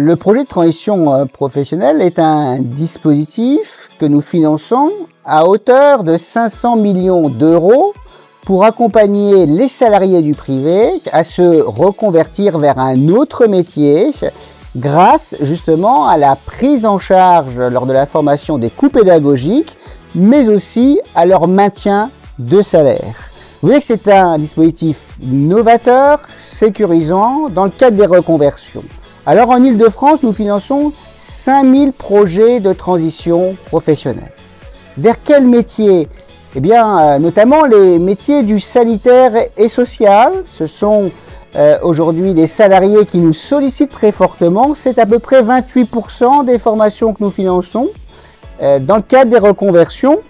Le projet de transition professionnelle est un dispositif que nous finançons à hauteur de 500 millions d'euros pour accompagner les salariés du privé à se reconvertir vers un autre métier grâce justement à la prise en charge lors de la formation des coûts pédagogiques, mais aussi à leur maintien de salaire. Vous voyez que c'est un dispositif novateur, sécurisant dans le cadre des reconversions. Alors en Île-de-France, nous finançons 5000 projets de transition professionnelle. Vers quel métier? Eh bien, notamment les métiers du sanitaire et social. Ce sont aujourd'hui des salariés qui nous sollicitent très fortement. C'est à peu près 28% des formations que nous finançons dans le cadre des reconversions.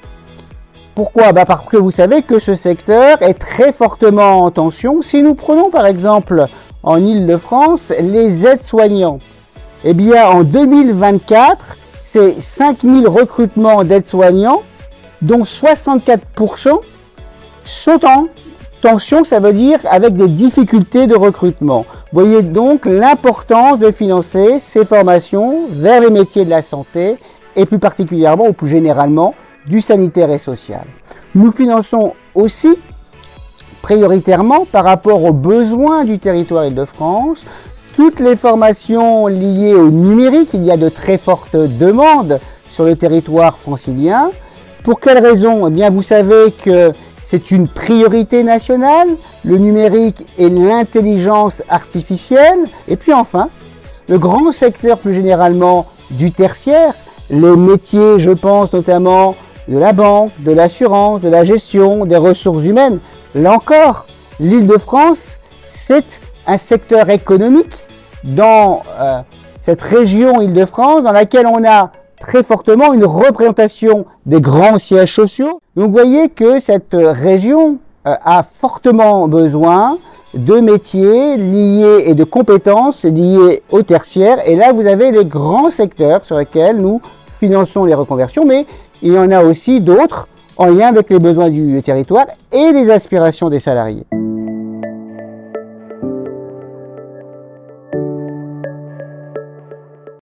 Pourquoi? Parce que vous savez que ce secteur est très fortement en tension. Si nous prenons par exemple en Île-de-France les aides-soignants, eh bien en 2024, c'est 5000 recrutements d'aides-soignants, dont 64% sont en tension, ça veut dire avec des difficultés de recrutement. Vous voyez donc l'importance de financer ces formations vers les métiers de la santé et plus particulièrement ou plus généralement du sanitaire et social. Nous finançons aussi prioritairement par rapport aux besoins du territoire Île-de-France toutes les formations liées au numérique. Il y a de très fortes demandes sur le territoire francilien. Pour quelles raisons? Eh bien, vous savez que c'est une priorité nationale, le numérique et l'intelligence artificielle. Et puis enfin, le grand secteur plus généralement du tertiaire, les métiers, je pense notamment de la banque, de l'assurance, de la gestion, des ressources humaines. Là encore, l'Île-de-France, c'est un secteur économique dans cette région Île-de-France dans laquelle on a très fortement une représentation des grands sièges sociaux. Donc vous voyez que cette région a fortement besoin de métiers liés et de compétences liées au tertiaire. Et là, vous avez les grands secteurs sur lesquels nous finançons les reconversions, mais il y en a aussi d'autres en lien avec les besoins du territoire et les aspirations des salariés.